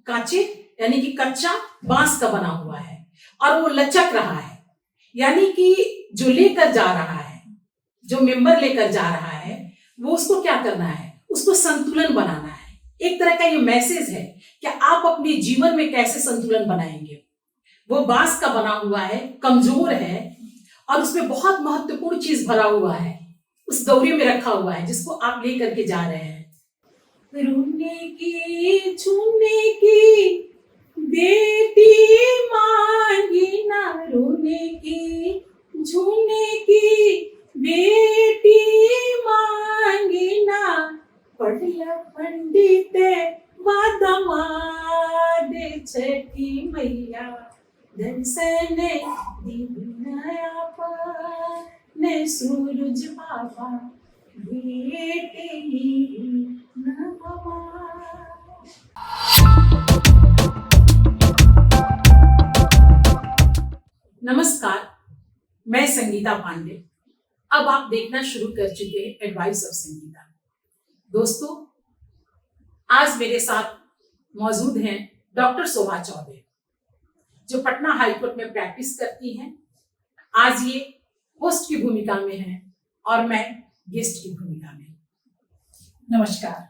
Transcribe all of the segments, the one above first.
कांचे यानी कि कच्चा बांस का बना हुआ है और वो लचक रहा है, यानी कि जो लेकर जा रहा है, जो मेंबर लेकर जा रहा है, वो उसको क्या करना है, उसको संतुलन बनाना है। एक तरह का ये मैसेज है कि आप अपने जीवन में कैसे संतुलन बनाएंगे। वो बांस का बना हुआ है, कमजोर है और उसमें बहुत महत्वपूर्ण चीज भरा हुआ है, उस दौरी में रखा हुआ है जिसको आप लेकर के जा रहे हैं। रोने की छूने की बेटी मांगी ना, रोने की झूने की बेटी मांगी ना, पढ़िया पंडित वादमाद छठी मैया दर्शन दीनाया पाने सूरज बाबा बेटे नमस्कार, मैं संगीता पांडे। अब आप देखना शुरू कर चुके हैं एडवाइस ऑफ संगीता। दोस्तों, आज मेरे साथ मौजूद हैं डॉक्टर शोभा चौबे, जो पटना हाईकोर्ट में प्रैक्टिस करती हैं। आज ये होस्ट की भूमिका में हैं और मैं गेस्ट की भूमिका में। नमस्कार।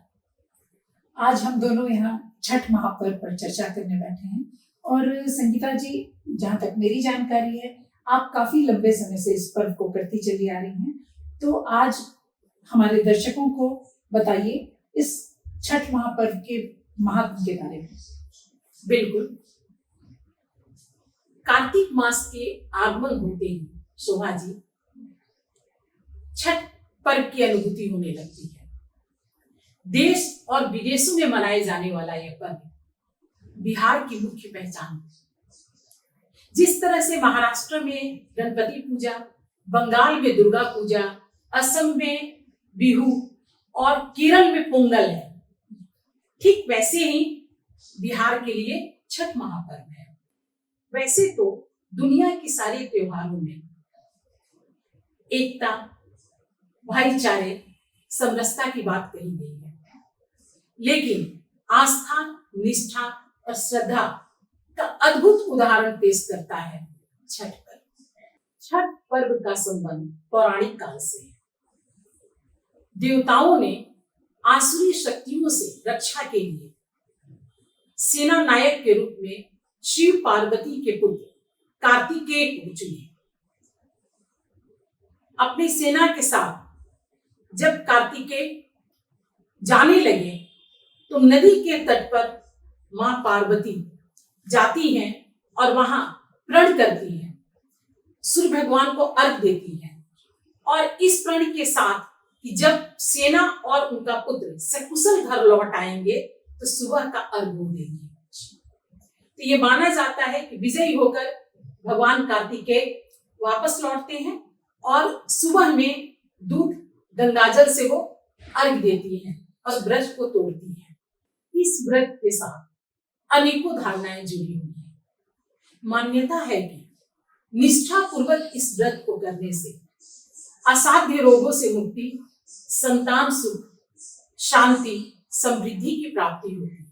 आज हम दोनों यहाँ छठ महापर्व पर चर्चा करने बैठे हैं और संगीता जी, जहाँ तक मेरी जानकारी है, आप काफी लंबे समय से इस पर्व को करती चली आ रही हैं, तो आज हमारे दर्शकों को बताइए इस छठ महापर्व के महात्म के बारे में। बिल्कुल, कार्तिक मास के आगमन होते ही शोभा जी, छठ पर्व की अनुभूति होने लगती है। देश और विदेशों में मनाए जाने वाला यह पर्व बिहार की मुख्य पहचान है। जिस तरह से महाराष्ट्र में गणपति पूजा, बंगाल में दुर्गा पूजा, असम में बिहू और केरल में पोंगल है, ठीक वैसे ही बिहार के लिए छठ महापर्व है। वैसे तो दुनिया के सारे त्योहारों में एकता, भाईचारे, समरसता की बात कही गई है, लेकिन आस्था, निष्ठा और श्रद्धा का अद्भुत उदाहरण पेश करता है छठ पर्व। छठ पर्व का संबंध पौराणिक काल से है। देवताओं ने आसुरी शक्तियों से रक्षा के लिए सेना नायक के रूप में शिव पार्वती के पुत्र कार्तिकेय को चुने। अपनी सेना के साथ जब कार्तिकेय जाने लगे तो नदी के तट पर मां पार्वती जाती हैं और वहां प्रण करती हैं, सूर्य भगवान को अर्घ देती हैं और इस प्रण के साथ कि जब सेना और उनका पुत्र सकुशल घर लौट आएंगे तो सुबह का अर्घ वो देंगे। तो ये माना जाता है कि विजयी होकर भगवान कार्तिकेय वापस लौटते हैं और सुबह में दूध गंगाजल से वो अर्घ देती हैं और व्रत को तोड़ती हैं। इस व्रत के साथ अनेकों धारणाएं जुड़ी हुई हैं। मान्यता है कि निष्ठा पूर्वक इस व्रत को करने से असाध्य रोगों से मुक्ति, संतान सुख, शांति, समृद्धि की प्राप्ति होती है।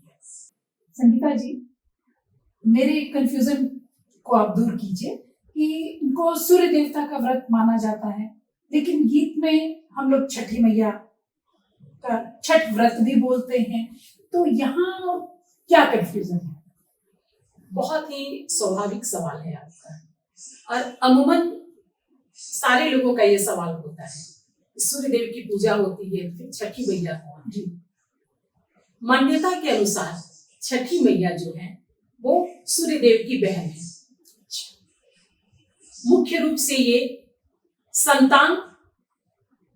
संगीता जी, मेरे कंफ्यूजन को आप दूर कीजिए कि इनको सूर्य देवता का व्रत माना जाता है, लेकिन गीत में हम लोग छठी मैया का छठ व्रत भी बोलते हैं, तो यहाँ क्या कंफ्यूजन है? बहुत ही स्वाभाविक सवाल है आपका और अमूमन सारे लोगों का ये सवाल होता है। सूर्य देव की पूजा होती है, फिर छठी मैया कौन है? मान्यता के अनुसार छठी मैया जो है वो सूर्य देव की बहन है। मुख्य रूप से ये संतान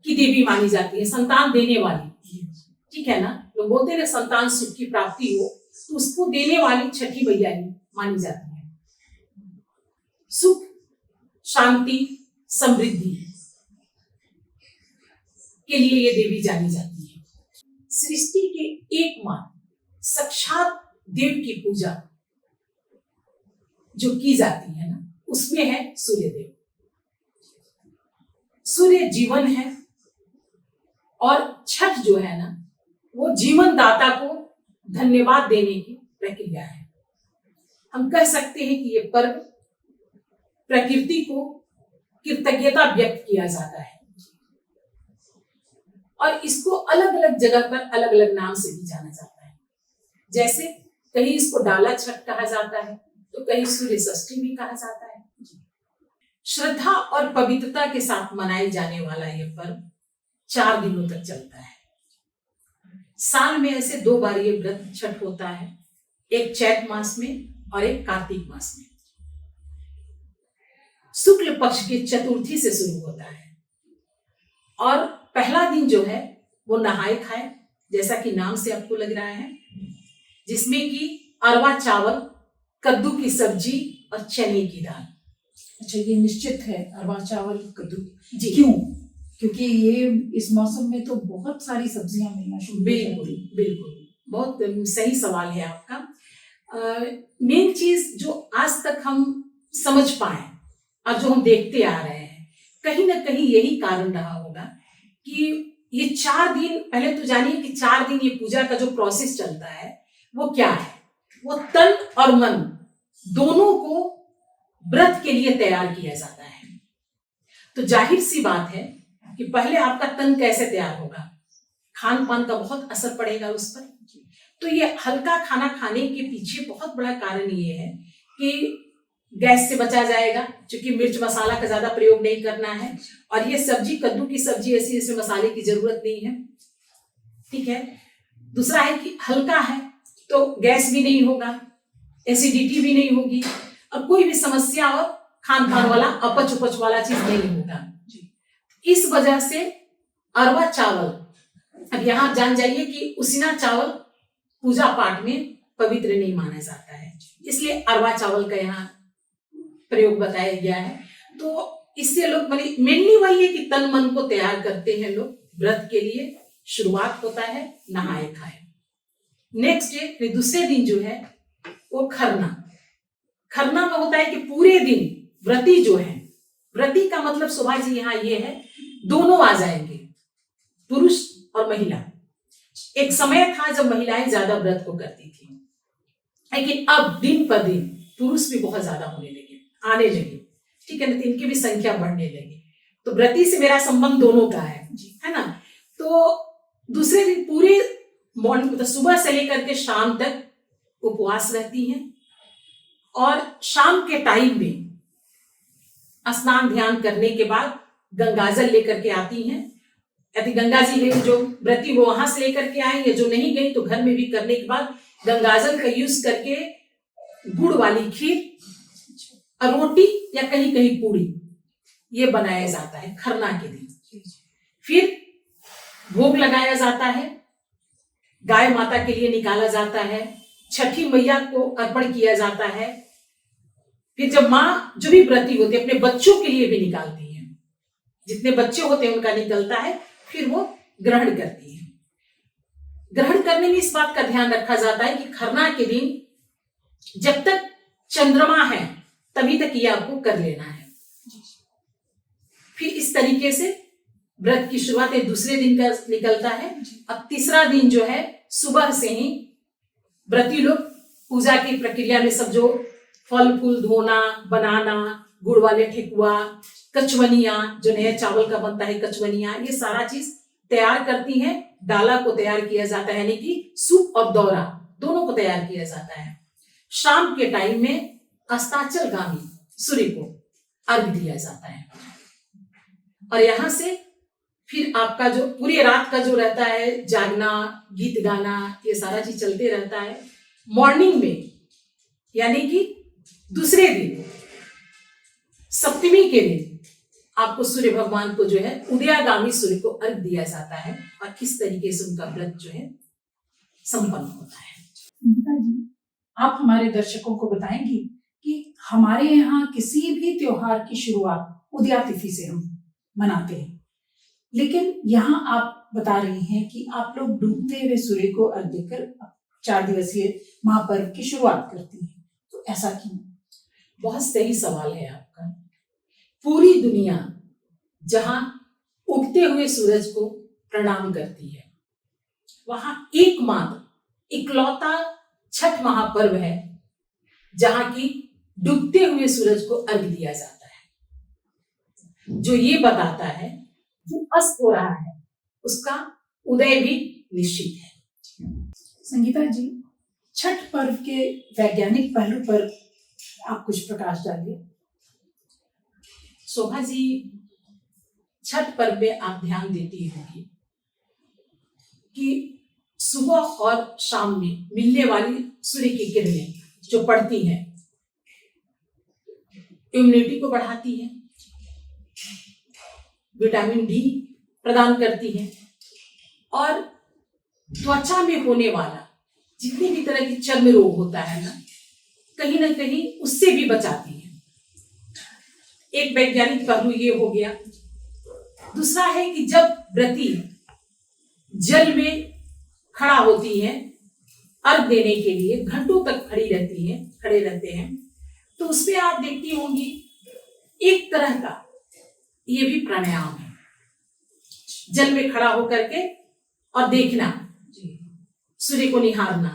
की देवी मानी जाती है, संतान देने वाली, ठीक है ना। लोग बोलते हैं संतान सुख की प्राप्ति हो तो उसको देने वाली छठी मैया ही मानी जाती है। सुख, शांति, समृद्धि के लिए ये देवी जानी जाती है। सृष्टि के एकमात्र साक्षात देव की पूजा जो की जाती है ना, उसमें है सूर्य देव। सूर्य जीवन है और छठ जो है ना, वो जीवन दाता को धन्यवाद देने की प्रक्रिया है। हम कह सकते हैं कि ये पर्व प्रकृति को कृतज्ञता व्यक्त किया जाता है और इसको अलग अलग जगह पर अलग अलग नाम से भी जाना जाता है। जैसे कहीं इसको डाला छठ कहा जाता है, तो कहीं सूर्य षष्ठी भी कहा जाता है। श्रद्धा और पवित्रता के साथ मनाए जाने वाला यह पर्व 4 दिनों तक चलता है। साल में ऐसे 2 बार ये व्रत छठ होता है, एक चैत मास में और एक कार्तिक मास में। शुक्ल पक्ष की चतुर्थी से शुरू होता है और पहला दिन जो है वो नहाए खाए, जैसा कि नाम से आपको लग रहा है, जिसमें कि अरवा चावल, कद्दू की सब्जी और चने की दाल। अच्छा, ये निश्चित है अरवा चावल कद्दू जी क्यों? क्योंकि ये इस मौसम में तो बहुत सारी सब्जियां मिलना शुरू हो बिल्कुल जाती। बिल्कुल, बहुत सही सवाल है आपका। मेन चीज जो आज तक हम समझ पाए और जो हम देखते आ रहे हैं, कहीं ना कहीं यही कारण रहा होगा कि ये 4 दिन, पहले तो जानिए कि 4 दिन ये पूजा का जो प्रोसेस चलता है वो क्या है। वो तन और मन दोनों को व्रत के लिए तैयार किया जाता है। तो जाहिर सी बात है कि पहले आपका तन कैसे तैयार होगा, खान पान का बहुत असर पड़ेगा उस पर। तो ये हल्का खाना खाने के पीछे बहुत बड़ा कारण ये है कि गैस से बचा जाएगा, क्योंकि मिर्च मसाला का ज्यादा प्रयोग नहीं करना है। और ये सब्जी, कद्दू की सब्जी ऐसी इसमें मसाले की जरूरत नहीं है, ठीक है। दूसरा है कि हल्का है तो गैस भी नहीं होगा, एसिडिटी भी नहीं होगी और कोई भी समस्या और खान पान वाला अपच उपच वाला चीज नहीं होगा। इस वजह से अरवा चावल, अब यहाँ जान जाइए कि उसीना चावल पूजा पाठ में पवित्र नहीं माना जाता है, इसलिए अरवा चावल का यहाँ प्रयोग बताया गया है। तो इससे लोग मेनली वही है कि तन मन को तैयार करते हैं लोग व्रत के लिए। शुरुआत होता है नहाए खाए। नेक्स्ट डे, दूसरे दिन जो है वो खरना। खरना में होता है कि पूरे दिन व्रती जो है, व्रती का मतलब शोभा जी यहाँ ये है, दोनों आ जाएंगे, पुरुष और महिला। एक समय था जब महिलाएं ज्यादा व्रत को करती थी, लेकिन अब दिन पर दिन पुरुष भी बहुत ज्यादा होने लगे, आने लगे, ठीक है ना। तो इनकी भी संख्या बढ़ने लगी। तो व्रती से मेरा संबंध दोनों का है ना। तो दूसरे दिन पूरे मॉर्निंग, मतलब सुबह से लेकर के शाम तक उपवास रहती हैं और शाम के टाइम में स्नान ध्यान करने के बाद गंगाजल लेकर के आती हैं। यदि गंगा जी है जो व्रती वो वहां से लेकर के आए, या जो नहीं गई तो घर में भी करने के बाद गंगाजल का यूज करके गुड़ वाली खीर और रोटी या कहीं कहीं पूरी ये बनाया जाता है खरना के दिन। फिर भोग लगाया जाता है, गाय माता के लिए निकाला जाता है, छठी मैया को अर्पण किया जाता है। फिर जब माँ जो भी व्रती होती है अपने बच्चों के लिए भी निकालती है, जितने बच्चे होते हैं उनका निकलता है, फिर वो ग्रहण करती है। ग्रहण करने में इस बात का ध्यान रखा जाता है कि खरना के दिन जब तक चंद्रमा है तभी तक ये आपको कर लेना है। फिर इस तरीके से व्रत की शुरुआत दूसरे दिन का निकलता है। अब तीसरा दिन जो है सुबह से ही व्रती लोग पूजा की प्रक्रिया में सब जो फल फूल धोना, बनाना, गुड़ वाले ठेकुआ, कचवनिया जो नए चावल का बनता है कचवनिया, ये सारा चीज तैयार करती हैं। डाला को तैयार किया जाता है, यानी कि सूप और दौरा दोनों को तैयार किया जाता है। शाम के टाइम में अस्ताचलगामी सूर्य को अर्घ दिया जाता है और यहां से फिर आपका जो पूरी रात का जो रहता है जागना, गीत गाना, ये सारा चीज चलते रहता है। मॉर्निंग में यानी कि दूसरे दिन सप्तमी के दिन आपको सूर्य भगवान को जो है उदयागामी सूर्य को अर्घ दिया जाता है और किस तरीके से उनका व्रत जो है संपन्न होता है। संगीता जी, आप हमारे दर्शकों को बताएंगी कि हमारे यहाँ किसी भी त्योहार की शुरुआत उदया तिथि से हम मनाते हैं, लेकिन यहाँ आप बता रही हैं कि आप लोग डूबते हुए सूर्य को अर्घ देकर 4 दिवसीय महापर्व की शुरुआत करती हैं, तो ऐसा क्यों? बहुत सही सवाल है आपका। पूरी दुनिया जहां उगते हुए सूरज को प्रणाम करती है, वहां एकमात्र इकलौता छठ महापर्व है जहां की डूबते हुए सूरज को अर्घ दिया जाता है, जो ये बताता है जो अस्त हो रहा है उसका उदय भी निश्चित है। संगीता जी, छठ पर्व के वैज्ञानिक पहलू पर आप कुछ प्रकाश डालिए। शोभा जी, छठ पर्व में आप ध्यान देती होंगी कि सुबह और शाम में मिलने वाली सूर्य की किरणें जो पड़ती हैं इम्यूनिटी को बढ़ाती है, विटामिन डी प्रदान करती है और त्वचा में होने वाला जितने भी तरह की चर्म रोग होता है ना कहीं उससे भी बचाती है। एक वैज्ञानिक पहलू ये हो गया। दूसरा है कि जब व्रती जल में खड़ा होती है अर्घ देने के लिए, घंटों तक खड़े रहते हैं, तो उसमें आप देखती होंगी एक तरह का ये भी प्राणायाम है, जल में खड़ा होकर के और देखना, सूर्य को निहारना।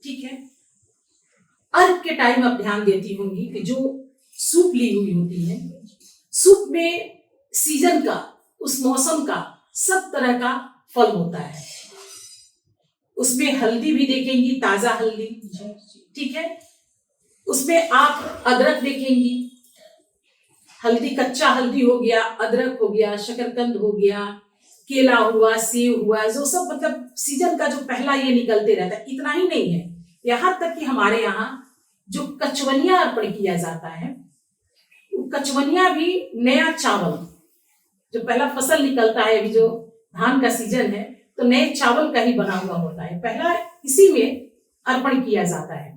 ठीक है, अर्घ के टाइम आप ध्यान देती होंगी कि जो सूप ली हुई होती है, सूप में सीजन का, उस मौसम का सब तरह का फल होता है। उसमें हल्दी भी देखेंगी, ताजा हल्दी, ठीक है, उसमें आप अदरक देखेंगी, हल्दी, कच्चा हल्दी हो गया, अदरक हो गया, शकरकंद हो गया, केला हुआ, सेब हुआ, जो सब मतलब सीजन का जो पहला ये निकलते रहता है। इतना ही नहीं है, यहाँ तक कि हमारे यहाँ जो कचवनिया अर्पण किया जाता है, कचवनिया भी नया चावल, जो पहला फसल निकलता है, अभी जो धान का सीजन है तो नए चावल का ही बना हुआ होता है, पहला इसी में अर्पण किया जाता है।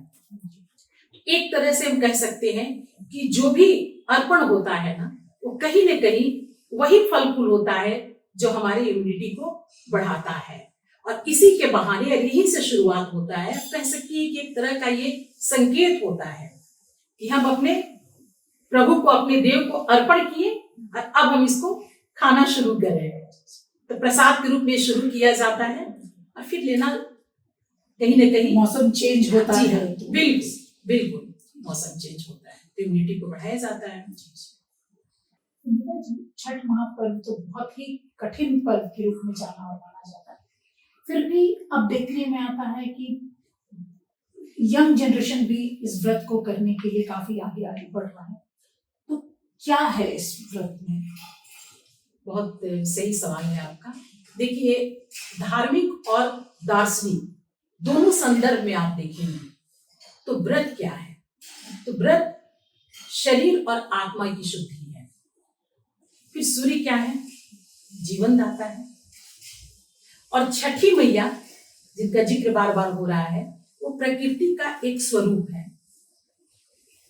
एक तरह से हम कह सकते हैं कि जो भी अर्पण होता है ना, वो कहीं न कहीं वही फल फूल होता है जो हमारी इम्यूनिटी को बढ़ाता है, और इसी के बहाने यहीं से शुरुआत होता है। कह सकती है कि एक तरह का ये संकेत होता है कि हम अपने प्रभु को, अपने देव को अर्पण किए और अब हम इसको खाना शुरू कर रहे हैं। तो प्रसाद के रूप में शुरू किया जाता है और फिर लेना कहीं न कहीं मौसम चेंज होता है। बिल्कुल बिल्कुल, मौसम चेंज होता है तो इम्यूनिटी को बढ़ाया जाता है। छठ महापर्व तो बहुत ही कठिन पर्व के रूप में जाना और माना जाता है, फिर भी अब देखने में आता है कि यंग जनरेशन भी इस व्रत को करने के लिए काफी आगे आगे बढ़ रहा है, तो क्या है इस व्रत में? बहुत सही सवाल है आपका। देखिए, धार्मिक और दार्शनिक दोनों संदर्भ में आप देखेंगे तो व्रत क्या है, तो व्रत शरीर और आत्मा की शुद्धि है। फिर सूर्य क्या है, जीवन दाता है, और छठी मैया जिनका जिक्र बार बार हो रहा है, वो प्रकृति का एक स्वरूप है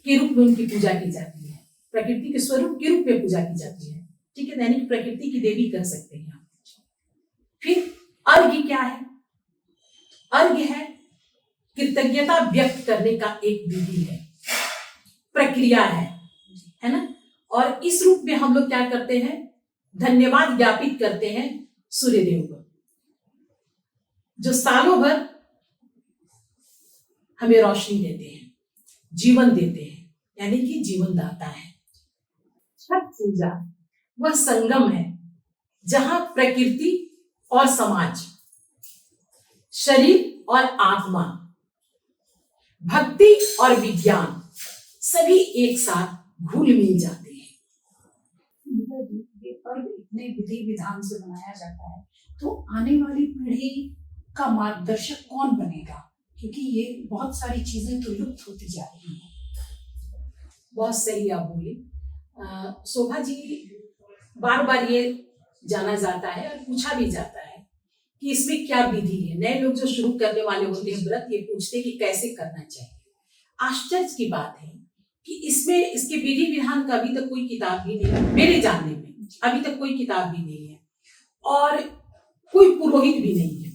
के रूप में उनकी पूजा की जाती है, प्रकृति के स्वरूप के रूप में पूजा की जाती है। ठीक है, यानी कि प्रकृति की देवी कर सकते हैं आप। फिर अर्घ्य क्या है, अर्घ्य है कृतज्ञता व्यक्त करने का एक विधि है, प्रक्रिया है ना। और इस रूप में हम लोग क्या करते हैं, धन्यवाद ज्ञापित करते हैं सूर्यदेव को, जो सालों भर हमें रोशनी देते हैं, जीवन देते हैं, यानी कि जीवन दाता है। छठ पूजा वह संगम है जहां प्रकृति और समाज, शरीर और आत्मा, भक्ति और विज्ञान सभी एक साथ घुल मिल जाते हैं। ये पर्व इतने विधि विधान से मनाया जाता है, तो आने वाली पीढ़ी का मार्गदर्शक कौन बनेगा, क्योंकि ये बहुत सारी चीजें तो लुप्त होती जा रही हैं। बहुत सही आप बोली शोभा जी। बार बार ये जाना जाता है और पूछा भी जाता है कि इसमें क्या विधि है। नए लोग जो शुरू करने वाले होते हैं व्रत, ये पूछते हैं कि कैसे करना चाहिए। आश्चर्य की बात है कि इसमें इसके विधि विधान का अभी तक कोई किताब भी नहीं है, मेरे जानने में अभी तक कोई किताब भी नहीं है और कोई पुरोहित भी नहीं है।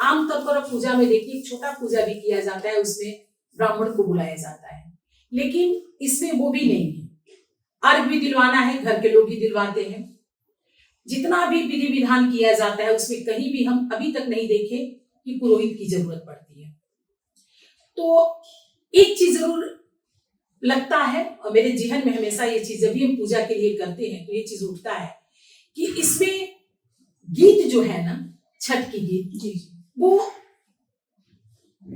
आमतौर पर पूजा में देखिए छोटा पूजा भी किया जाता है, उसमें ब्राह्मण को बुलाया जाता है, लेकिन इसमें वो भी नहीं है। अर्घ भी दिलवाना है, घर के लोग ही दिलवाते हैं। जितना भी विधि विधान किया जाता है उसमें कहीं भी हम अभी तक नहीं देखे कि पुरोहित की जरूरत पड़ती है। तो एक चीज जरूर लगता है, और मेरे जेहन में हमेशा ये चीज जब भी हम पूजा के लिए करते हैं तो ये चीज उठता है कि इसमें गीत जो है ना, छठ की गीत जी वो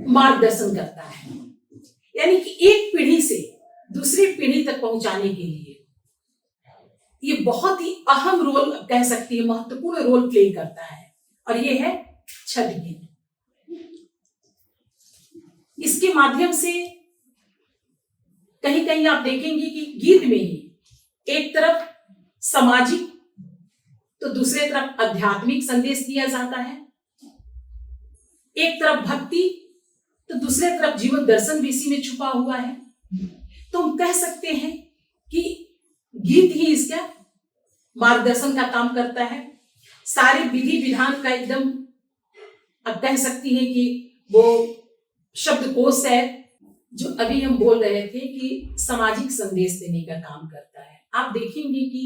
मार्गदर्शन करता है, यानी कि एक पीढ़ी से दूसरी पीढ़ी तक पहुंचाने के लिए ये बहुत ही अहम रोल कह सकती है, महत्वपूर्ण रोल प्ले करता है, और ये है छठ गीत। इसके माध्यम से कहीं कहीं आप देखेंगे कि गीत में ही एक तरफ सामाजिक तो दूसरे तरफ आध्यात्मिक संदेश दिया जाता है, एक तरफ भक्ति तो दूसरे तरफ जीवन दर्शन भी इसी में छुपा हुआ है। तो हम कह सकते हैं कि गीत ही इसका मार्गदर्शन का काम करता है। सारे विधि विधान का एकदम अब कह सकती है कि वो शब्दकोश है जो अभी हम बोल रहे थे कि सामाजिक संदेश देने का काम करता है। आप देखेंगे कि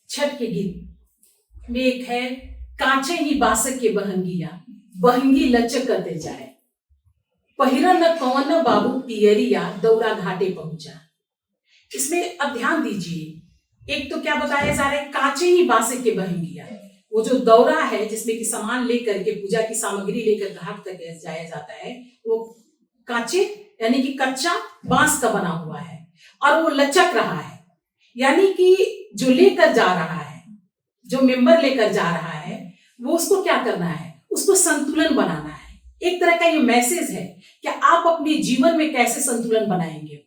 छठ के गीत में एक है, कांचे ही बासक के बहंगिया बहंगी लचकते जाए, पहिरा न कौन बाबू पियरिया दौरा घाटे पहुंचा। इसमें अब ध्यान दीजिए, एक तो क्या बताया जा रहा है, कांचे ही बासक के बहंगिया, वो जो दौरा है जिसमें कि सामान लेकर के पूजा की सामग्री लेकर घाट तक जाया जाता है, वो कांचे यानी कि कच्चा बांस का बना हुआ है और वो लचक रहा है, यानी कि जो लेकर जा रहा है, जो मेंबर लेकर जा रहा है, वो उसको क्या करना है, उसको संतुलन बनाना है। एक तरह का ये मैसेज है कि आप अपने जीवन में कैसे संतुलन बनाएंगे।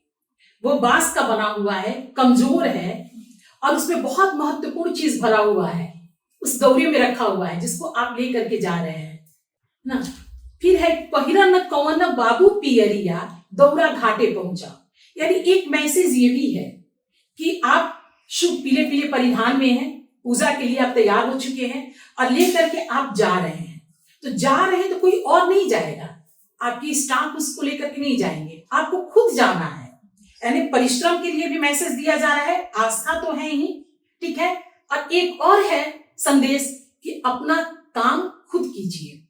वो बांस का बना हुआ है, कमजोर है और उसमें बहुत महत्वपूर्ण चीज भरा हुआ है, उस दौरे में रखा हुआ है जिसको आप लेकर के जा रहे हैं ना। फिर है, पहिरा न कौन बाबू पियरिया दौरा घाटे पहुंचा, यानी एक मैसेज ये भी है कि आप शुभ पीले पीले परिधान में हैं, पूजा के लिए आप तैयार हो चुके हैं और लेकर के आप जा रहे हैं। तो जा रहे हैं तो कोई और नहीं जाएगा, आपकी स्टाफ उसको लेकर के नहीं जाएंगे, आपको खुद जाना है। यानी परिश्रम के लिए भी मैसेज दिया जा रहा है, आस्था तो है ही, ठीक है, और एक और है संदेश कि अपना काम खुद कीजिए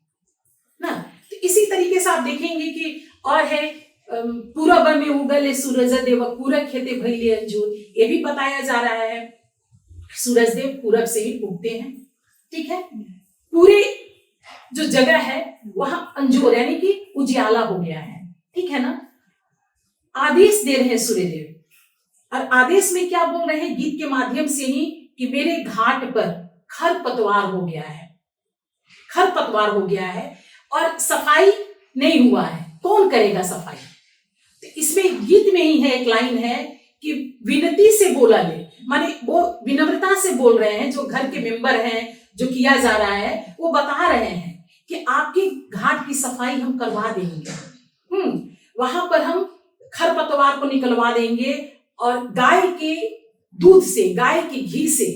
ना। तो इसी तरीके से आप देखेंगे कि और है, पूरब में उगले सूरज देव पूरब खेते भइले अंजूर, ये भी बताया जा रहा है, सूरज देव पूरब से ही उगते हैं, ठीक है। पूरे जो जगह है वहां अंजूर यानी कि उजियाला हो गया है, ठीक है ना। आदेश दे रहे हैं सूर्यदेव, और आदेश में क्या बोल रहे हैं गीत के माध्यम से ही कि मेरे घाट पर खरपतवार हो गया है, खरपतवार हो गया है और सफाई नहीं हुआ है, कौन करेगा सफाई। तो इसमें गीत में ही है एक लाइन है कि विनती से बोला ले, माने वो विनम्रता से बोल रहे हैं, जो घर के मेंबर हैं, जो किया जा रहा है वो बता रहे हैं कि आपके घाट की सफाई हम करवा देंगे, वहां पर हम खरपतवार को निकलवा देंगे और गाय के दूध से, गाय के घी से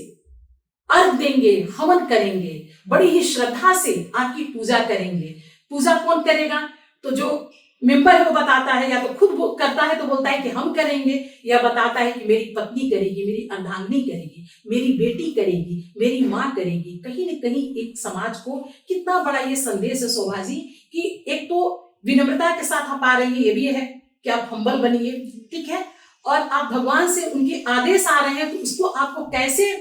अर्घ देंगे, हवन करेंगे, बड़ी ही श्रद्धा से आपकी पूजा करेंगे। पूजा कौन करेगा, तो जो मेंबर है वो बताता है, या तो खुद करता है तो बोलता है कि हम करेंगे, या बताता है कि मेरी पत्नी करेगी, मेरी अर्धांगिनी करेगी, मेरी बेटी करेगी, मेरी माँ करेगी। कहीं न कहीं एक समाज को कितना बड़ा ये संदेश है शोभा जी, कि एक तो विनम्रता के साथ आप आ रही है, ये भी है कि आप हम्बल बनिए, ठीक है, और आप भगवान से उनके आदेश आ रहे हैं, तो उसको आपको कैसे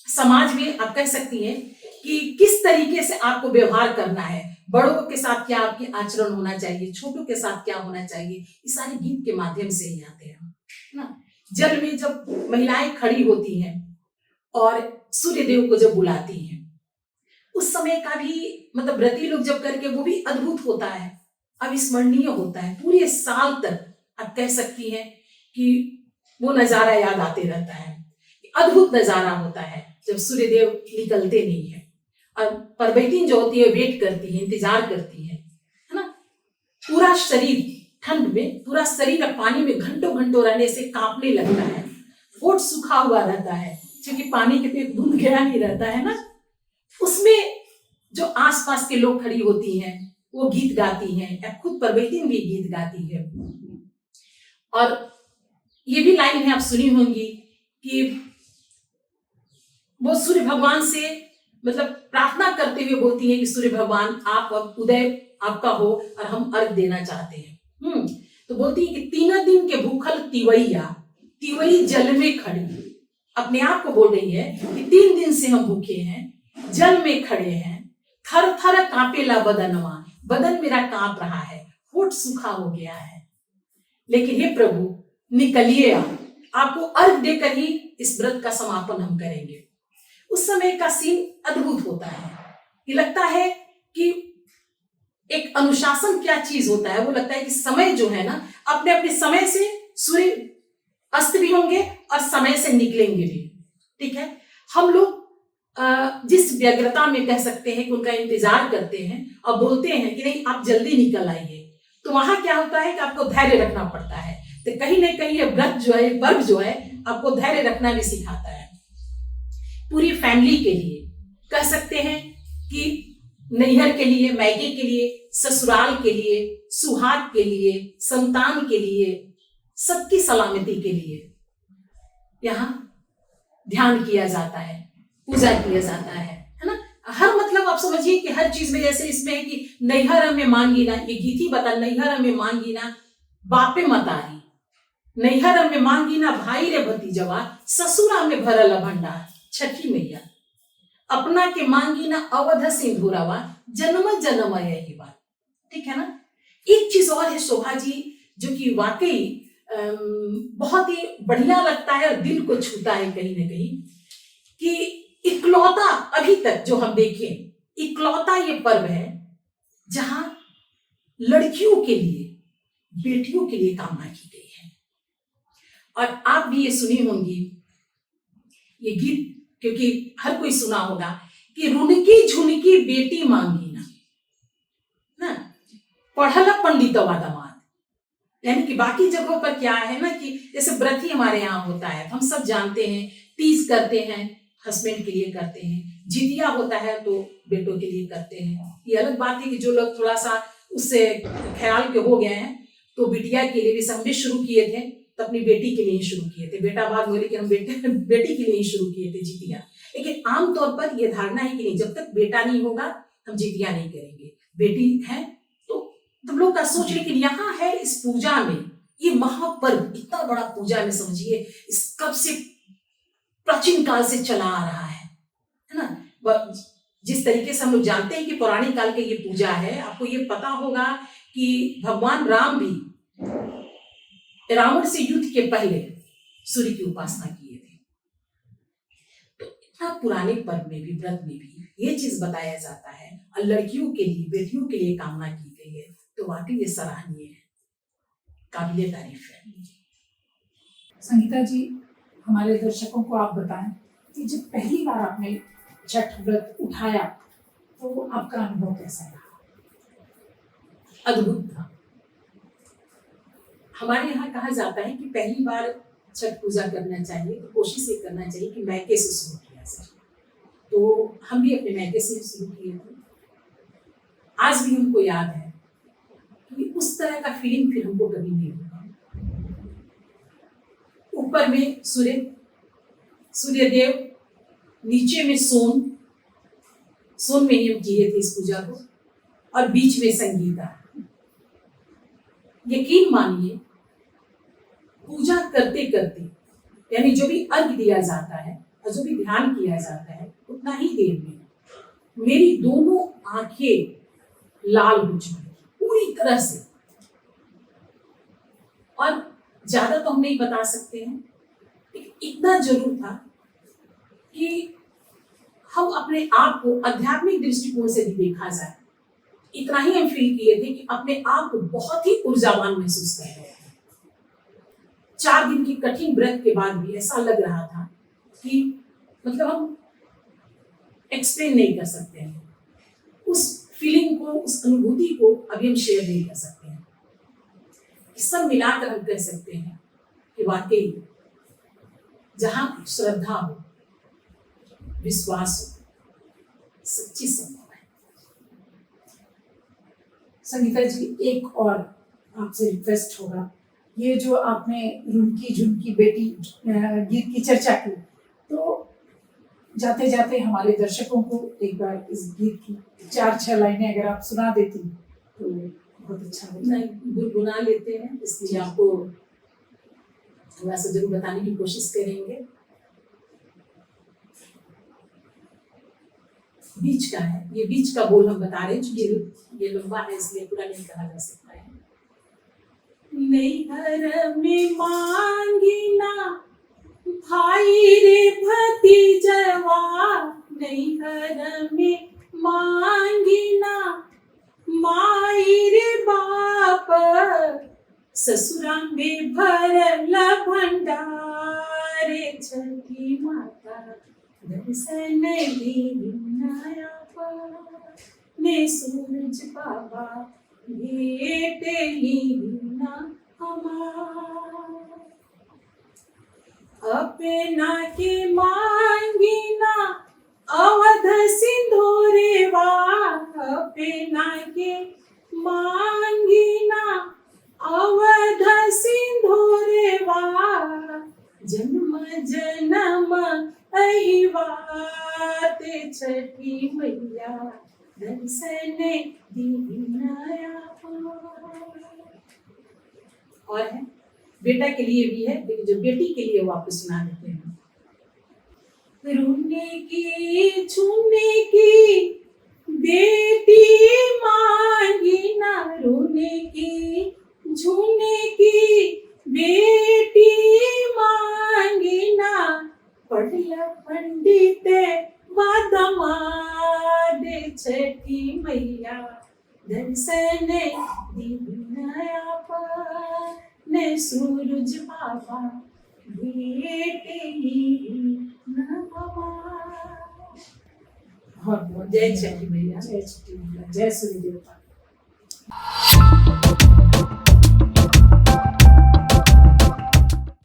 समाज में आप कह सकती हैं कि किस तरीके से आपको व्यवहार करना है, बड़ों के साथ क्या आपकी आचरण होना चाहिए, छोटों के साथ क्या होना चाहिए, इस सारे गीत के माध्यम से ही आते हैं ना। जल में जब महिलाएं खड़ी होती हैं और सूर्य देव को जब बुलाती हैं, उस समय का भी मतलब व्रती लोग जब करके वो भी अद्भुत होता है, अविस्मरणीय होता है। पूरे साल तक आप कह सकती हैं कि वो नजारा याद आते रहता है, अद्भुत नजारा होता है जब सूर्य देव निकलते नहीं है और परबैतीन जो होती है वेट करती है, इंतजार करती है ना। पूरा शरीर ठंड में, पूरा शरीर पानी में घंटों घंटों रहने से कांपने लगता है, होठ सूखा हुआ रहता है क्योंकि पानी के पे धुंध गया नहीं रहता है ना। उसमें जो आसपास के लोग खड़ी होती हैं वो गीत गाती हैं, या खुद परबैतीन भी गीत गाती है। और ये भी लाइन है आप सुनी होंगी कि वो सूर्य भगवान से मतलब प्रार्थना करते हुए बोलती है कि सूर्य भगवान आप अब उदय आपका हो और हम अर्घ देना चाहते हैं। तो बोलती है कि 3 दिन के भूखल तिवैया, तिवई जल में खड़ी, अपने आप को बोल रही है कि 3 दिन से हम भूखे हैं, जल में खड़े हैं, थर थर कांपेला बदनवा, बदन मेरा कांप रहा है, होठ सूखा हो गया है, लेकिन हे प्रभु निकलिए आपको अर्घ देकर ही इस व्रत का समापन हम करेंगे। उस समय का सीन अद्भुत होता है कि लगता है कि एक अनुशासन क्या चीज होता है, वो लगता है कि समय जो है ना अपने अपने समय से सूर्य अस्त भी होंगे और समय से निकलेंगे भी। ठीक है, हम लोग जिस व्यग्रता में कह सकते हैं कि उनका इंतजार करते हैं और बोलते हैं कि नहीं आप जल्दी निकल आइए, तो वहां क्या होता है कि आपको धैर्य रखना पड़ता है। तो कहीं ना कहीं ये व्रत जो है, पर्व जो है, आपको धैर्य रखना भी सिखाता है। पूरी फैमिली के लिए कह सकते हैं कि नैहर के लिए, मायके के लिए, ससुराल के लिए, सुहाग के लिए, संतान के लिए, सबकी सलामती के लिए यहाँ ध्यान किया जाता है, पूजा किया जाता है ना। हर मतलब आप समझिए कि हर चीज में, जैसे इसमें है कि नैहर में मांगी ना, ये गीत ही बता, नैहर में मांगी ना बापे मतारी, नैहर में मांगी ना भाई रे भतीजवा, ससुरा में भरल भंडार, छठी मैया अपना के मांगी ना अवध सिंधुरावा, जन्म जन्म यही बात। ठीक है ना। एक चीज और है शोभा जी, जो कि वाकई बहुत ही बढ़िया लगता है और दिल को छूता है कहीं ना कहीं, कि इकलौता अभी तक जो हम देखें, इकलौता ये पर्व है जहां लड़कियों के लिए, बेटियों के लिए कामना की गई है। और आप भी ये सुनी होंगी ये गीत, क्योंकि हर कोई सुना होगा कि रुनकी झुनकी बेटी मांगी ना पढ़ल पंडितवा दमाद। यानी कि बाकी जगहों पर क्या है ना कि जैसे व्रत ही हमारे यहाँ होता है, हम सब जानते हैं, तीज करते हैं हस्बैंड के लिए करते हैं, जितिया होता है तो बेटों के लिए करते हैं। ये अलग बात है कि जो लोग थोड़ा सा उससे ख्याल के हो गए हैं तो बिटिया के लिए भी हमने शुरू किए थे, तो अपनी बेटी के लिए ही शुरू किए थे, बेटा बाद में, लेकिन हम बेटी के लिए ही शुरू किए थे जितिया। लेकिन आमतौर पर यह धारणा है कि नहीं, जब तक बेटा नहीं होगा हम जितिया नहीं करेंगे, बेटी है तो तुम लोग का सोच। लेकिन यहाँ है इस पूजा में, ये महापर्व इतना बड़ा पूजा में समझिए, इस कब से प्राचीन काल से चला आ रहा है ना। जिस तरीके से हम लोग जानते हैं कि पुरानी काल के ये पूजा है, आपको ये पता होगा कि भगवान राम भी रावण से युद्ध के पहले सूर्य की उपासना किए थे। तो इतना पुराने पर्व में भी, व्रत में भी ये चीज बताया जाता है और लड़कियों के लिए, बेटियों के लिए कामना की गई है, तो वाकई ये सराहनीय है, काबिले तारीफ है। संगीता जी, हमारे दर्शकों को आप बताएं कि जब पहली बार आपने छठ व्रत उठाया तो आपका अनुभव कैसा रहा? अद्भुत था। हमारे यहाँ कहा जाता है कि पहली बार छठ पूजा करना चाहिए तो कोशिश ये करना चाहिए कि मैके से शुरू किया जाए। तो हम भी अपने मैके से शुरू किए थे। आज भी हमको याद है कि उस तरह का फीलिंग फिर हमको कभी नहीं होगा। ऊपर में सूर्यदेव, नीचे में सोन में ही हम किए थे इस पूजा को, और बीच में संगीता। यकीन मानिए पूजा करते करते, यानी जो भी अर्घ दिया जाता है और जो भी ध्यान किया जाता है, उतना ही देर में मेरी दोनों आंखें लाल हो चुकी पूरी तरह से। और ज्यादा तो हम नहीं बता सकते हैं, इतना जरूर था कि हम अपने आप को आध्यात्मिक दृष्टिकोण से भी देखा जाए, इतना ही हम फील किए थे कि अपने आप को बहुत ही ऊर्जावान महसूस कर रहे थे। 4 दिन की कठिन व्रत के बाद भी ऐसा लग रहा था कि मतलब हम एक्सप्लेन नहीं कर सकते हैं उस फीलिंग को, उस अनुभूति को अभी हम शेयर नहीं कर सकते हैं। सब मिलाकर हम कह सकते हैं कि वाकई जहां श्रद्धा हो, विश्वास हो, सच्ची संभव है। संगीता जी, एक और आपसे रिक्वेस्ट होगा, ये जो आपने रुनकी झुनकी बेटी गीत की चर्चा की, तो जाते जाते हमारे दर्शकों को एक बार इस गीत की 4-6 लाइनें अगर आप सुना देती। तो बहुत अच्छा होता है। नहीं गुनगुना लेते हैं, इसलिए आपको थोड़ा सा जरूर बताने की कोशिश करेंगे। बीच का है, ये बीच का बोल हम बता रहे हैं, क्योंकि ये लंबा है इसलिए पूरा नहीं कहा जा सकता है। नैहर में मांगी ना भाई रे भतीजवा, नैहर में मांगी ना माई रे बाप, ससुरा में भरल भंडारे, छठी माता दर्शन दीनाया ने सूरज बाबा भेट लीना हमार, अपना के मांगी ना अवध सिंधुरेवा, अपना के मांगी ना अवध सिंधुरेवा, जन्म जन्म अहिवात, छठी मैया दर्शन दीनाया। और है बेटा के लिए भी है, लेकिन जो बेटी के लिए वो आपको सुना देते हैं। रोने की छूने की बेटी मांगी ना, रोने की झूने की बेटी मांगी ना, पढ़ल पंडित वादमाद, छठी मैया दर्शन दीनाया ने सूरज बाबा भेट लीना हमार। बहुत बहुत जय छठी मैया। जय छठी मैया, जय सूर्य देवता।